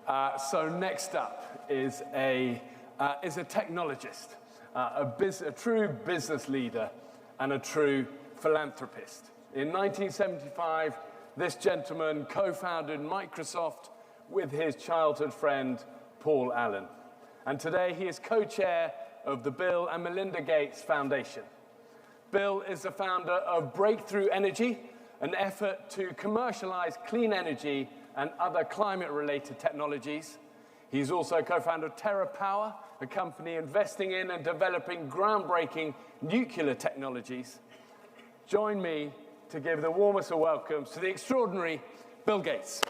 So next up is a technologist, a true business leader, and a true philanthropist. In 1975, this gentleman co-founded Microsoft with his childhood friend, Paul Allen. And today he is co-chair of the Bill and Melinda Gates Foundation. Bill is the founder of Breakthrough Energy, an effort to commercialize clean energy and other climate-related technologies. He's also co-founder of TerraPower, a company investing in and developing groundbreaking nuclear technologies. Join me to give the warmest of welcomes to the extraordinary Bill Gates.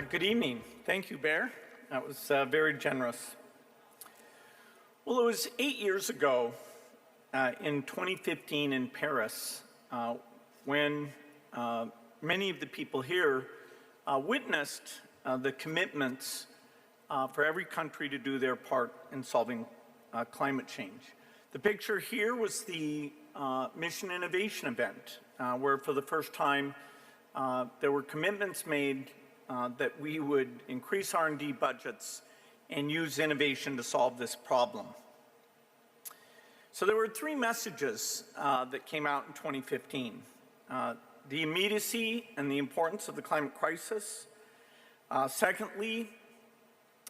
Good evening. Thank you, Bear. That was very generous. Well, it was 8 years ago in 2015 in Paris when many of the people here witnessed the commitments for every country to do their part in solving climate change. The picture here was the Mission Innovation event, where for the first time there were commitments made that we would increase R&D budgets and use innovation to solve this problem. So there were three messages that came out in 2015. The immediacy and the importance of the climate crisis. Secondly,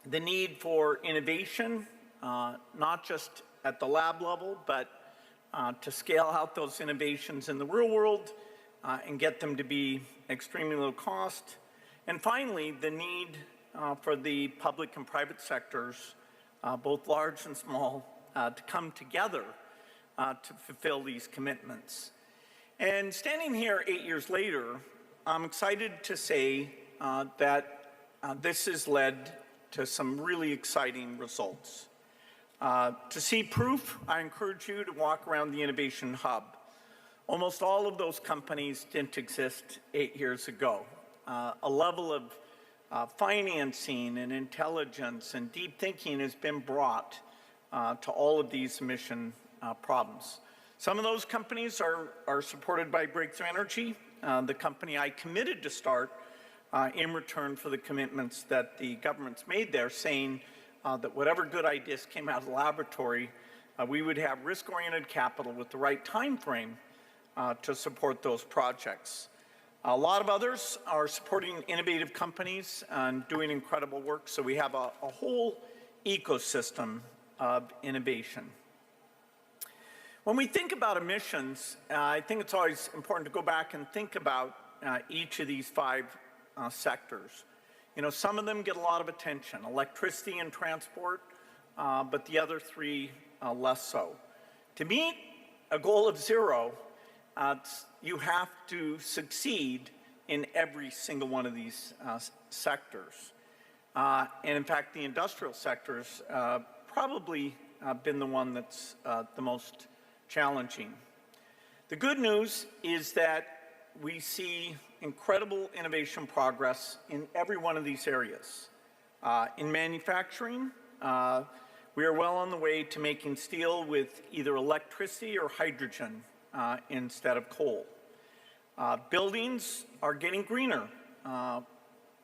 the need for innovation, not just at the lab level, but to scale out those innovations in the real world and get them to be extremely low cost. And finally, the need for the public and private sectors, both large and small, to come together to fulfill these commitments. And standing here 8 years later, I'm excited to say that this has led to some really exciting results. To see proof, I encourage you to walk around the Innovation Hub. Almost all of those companies didn't exist 8 years ago. A level of financing and intelligence and deep thinking has been brought to all of these mission problems. Some of those companies are supported by Breakthrough Energy, the company I committed to start in return for the commitments that the government's made there, saying that whatever good ideas came out of the laboratory, we would have risk-oriented capital with the right time frame to support those projects. A lot of others are supporting innovative companies and doing incredible work, so we have a whole ecosystem of innovation. When we think about emissions, I think it's always important to go back and think about each of these five sectors. You know, some of them get a lot of attention, electricity and transport, but the other three less so. To meet a goal of zero, you have to succeed in every single one of these sectors. And in fact, the industrial sector's probably been the one that's the most challenging. The good news is that we see incredible innovation progress in every one of these areas. In manufacturing, we are well on the way to making steel with either electricity or hydrogen instead of coal. Buildings are getting greener,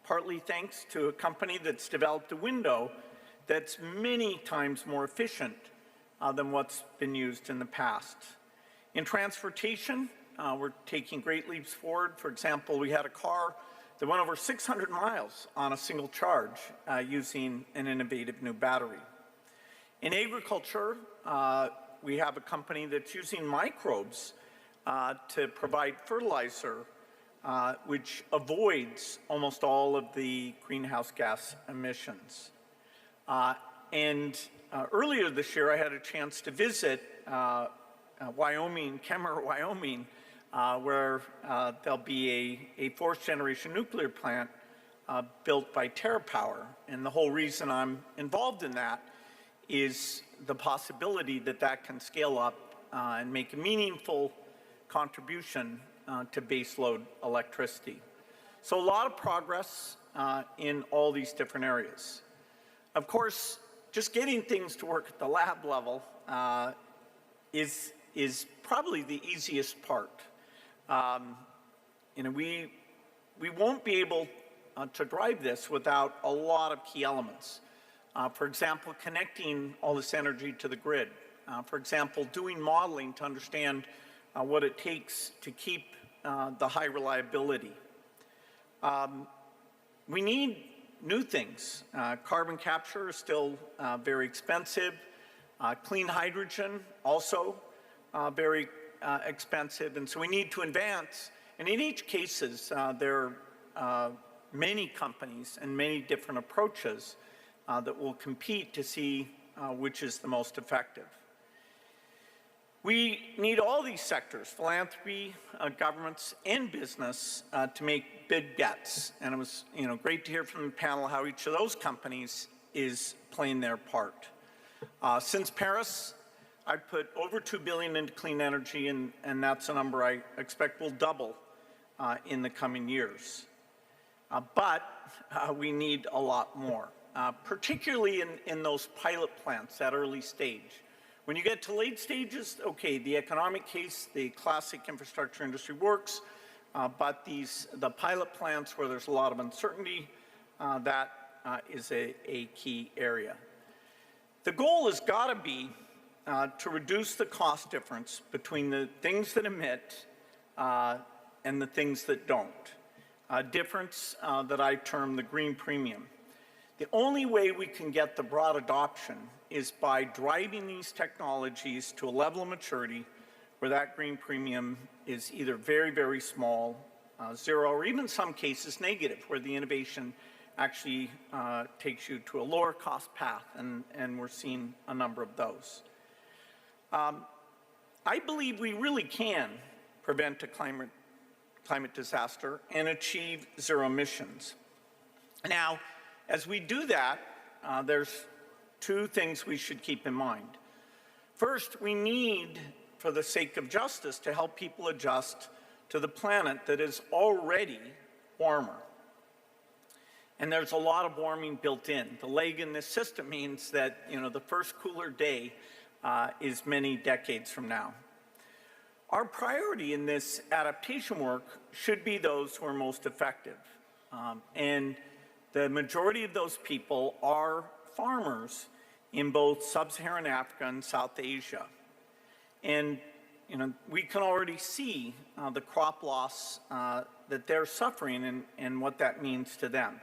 partly thanks to a company that's developed a window that's many times more efficient than what's been used in the past. In transportation, we're taking great leaps forward. For example, we had a car that went over 600 miles on a single charge using an innovative new battery. In agriculture, we have a company that's using microbes to provide fertilizer, which avoids almost all of the greenhouse gas emissions. Earlier this year, I had a chance to visit Wyoming, Kemmerer, Wyoming, where there'll be a fourth-generation nuclear plant built by TerraPower. And the whole reason I'm involved in that is the possibility that that can scale up and make a meaningful contribution to baseload electricity. So a lot of progress in all these different areas. Of course, just getting things to work at the lab level is probably the easiest part. We won't be able to drive this without a lot of key elements. For example, connecting all this energy to the grid. For example, doing modeling to understand what it takes to keep the high reliability. We need new things. Carbon capture is still very expensive. Clean hydrogen also very expensive, and so we need to advance. And in each cases, there are many companies and many different approaches that will compete to see which is the most effective. We need all these sectors, philanthropy, governments, and business, to make big bets. And it was great to hear from the panel how each of those companies is playing their part. Since Paris, I've put over $2 billion into clean energy, and that's a number I expect will double in the coming years. But we need a lot more, particularly in those pilot plants, that early stage. When you get to late stages, okay, the economic case, the classic infrastructure industry works, but the pilot plants where there's a lot of uncertainty, that is a key area. The goal has got to be to reduce the cost difference between the things that emit and the things that don't. A difference that I term the green premium. The only way we can get the broad adoption is by driving these technologies to a level of maturity where that green premium is either very, very small, zero, or even in some cases negative, where the innovation actually takes you to a lower cost path, and we're seeing a number of those. I believe we really can prevent a climate disaster and achieve zero emissions. Now, as we do that, there's two things we should keep in mind. First, we need, for the sake of justice, to help people adjust to the planet that is already warmer. And there's a lot of warming built in. The leg in this system means that the first cooler day is many decades from now. Our priority in this adaptation work should be those who are most effective. And the majority of those people are farmers in both sub-Saharan Africa and South Asia. And we can already see the crop loss that they're suffering and what that means to them.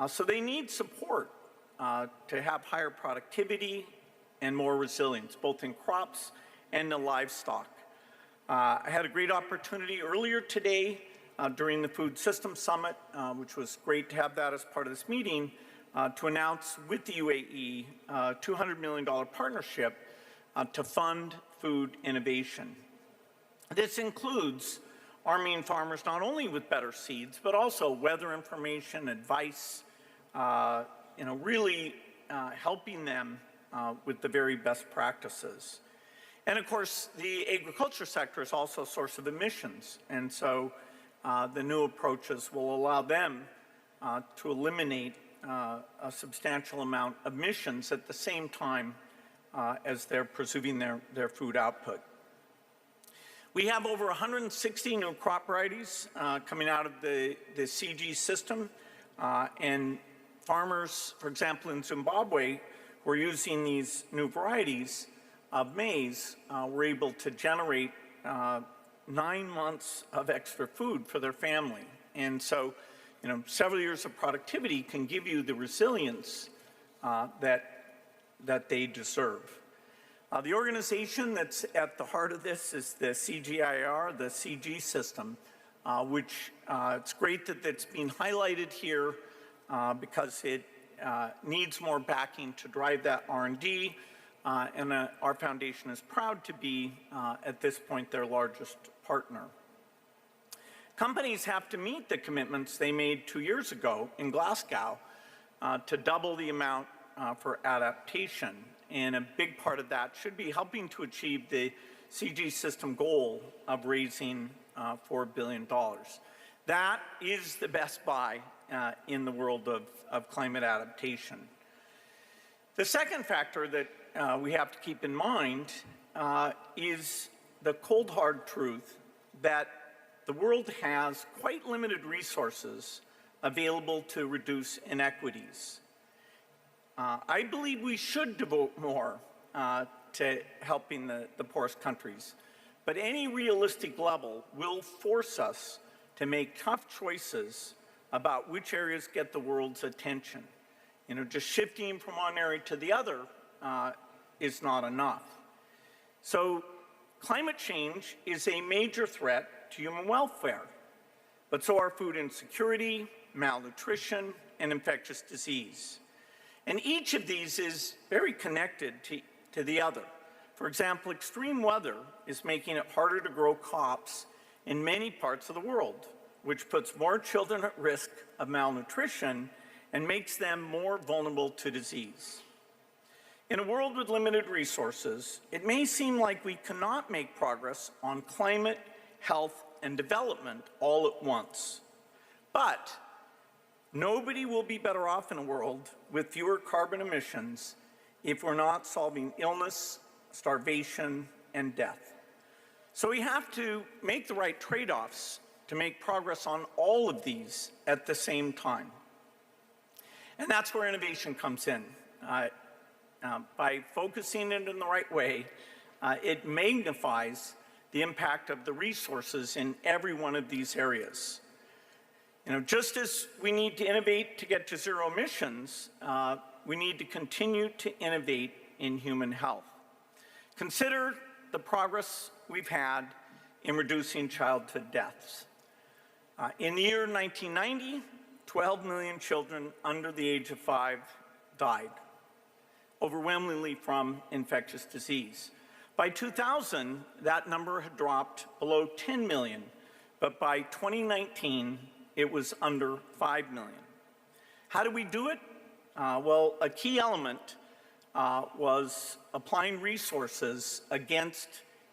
So they need support to have higher productivity and more resilience, both in crops and in livestock. I had a great opportunity earlier today during the Food Systems Summit, which was great to have that as part of this meeting, to announce with the UAE a $200 million partnership to fund food innovation. This includes arming farmers not only with better seeds, but also weather information, advice, really helping them with the very best practices. And of course, the agriculture sector is also a source of emissions. And so the new approaches will allow them to eliminate a substantial amount of emissions at the same time as they're pursuing their food output. We have over 160 new crop varieties coming out of the CG system. And farmers, for example, in Zimbabwe, who are using these new varieties of maize, were able to generate 9 months of extra food for their family. And so, several years of productivity can give you the resilience that they deserve. The organization that's at the heart of this is the CGIAR, the CG system, which it's great that it's being highlighted here because it needs more backing to drive that R&D, and our foundation is proud to be, at this point, their largest partner. Companies have to meet the commitments they made 2 years ago in Glasgow to double the amount for adaptation. And a big part of that should be helping to achieve the CG system goal of raising $4 billion. That is the best buy in the world of climate adaptation. The second factor that we have to keep in mind is the cold hard truth that the world has quite limited resources available to reduce inequities. I believe we should devote more to helping the poorest countries, but any realistic level will force us to make tough choices about which areas get the world's attention. You know, just shifting from one area to the other is not enough. So climate change is a major threat to human welfare, but so are food insecurity, malnutrition, and infectious disease. And each of these is very connected to the other. For example, extreme weather is making it harder to grow crops in many parts of the world, which puts more children at risk of malnutrition and makes them more vulnerable to disease. In a world with limited resources, it may seem like we cannot make progress on climate, health, and development all at once. But nobody will be better off in a world with fewer carbon emissions if we're not solving illness, starvation, and death. So we have to make the right trade-offs to make progress on all of these at the same time. And that's where innovation comes in. By focusing it in the right way, it magnifies the impact of the resources in every one of these areas. You know, just as we need to innovate to get to zero emissions, we need to continue to innovate in human health. Consider the progress we've had in reducing childhood deaths. In the year 1990, 12 million children under the age of 5 died, overwhelmingly from infectious disease. By 2000, that number had dropped below 10 million, but by 2019, it was under 5 million. How do we do it? Well, a key element was applying resources against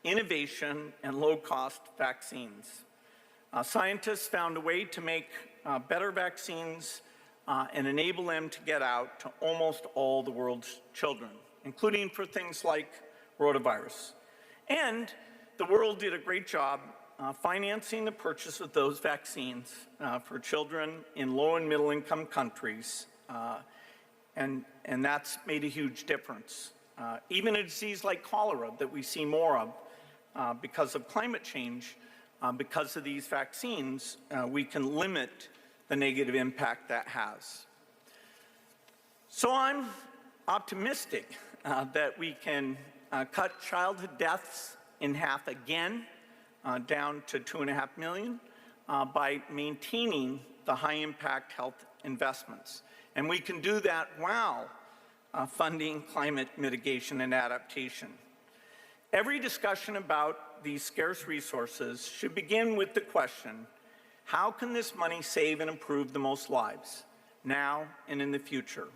innovation and low-cost vaccines. Scientists found a way to make better vaccines and enable them to get out to almost all the world's children, including for things like rotavirus. And the world did a great job financing the purchase of those vaccines for children in low and middle income countries, and that's made a huge difference. Even a disease like cholera that we see more of because of climate change, because of these vaccines, we can limit the negative impact that has. So I'm optimistic that we can cut childhood deaths in half again, down to 2.5 million, by maintaining the high-impact health investments. And we can do that while funding climate mitigation and adaptation. Every discussion about these scarce resources should begin with the question, how can this money save and improve the most lives, now and in the future?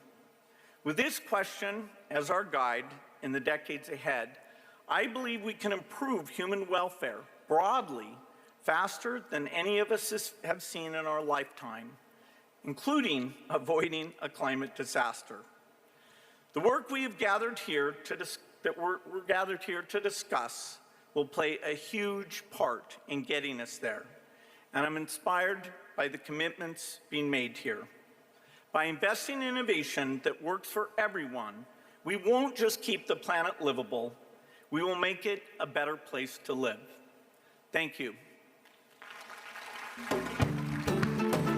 With this question as our guide in the decades ahead, I believe we can improve human welfare broadly faster than any of us have seen in our lifetime, including avoiding a climate disaster. The work we have gathered here we're gathered here to discuss will play a huge part in getting us there. And I'm inspired by the commitments being made here. By investing in innovation that works for everyone, we won't just keep the planet livable, we will make it a better place to live. Thank you.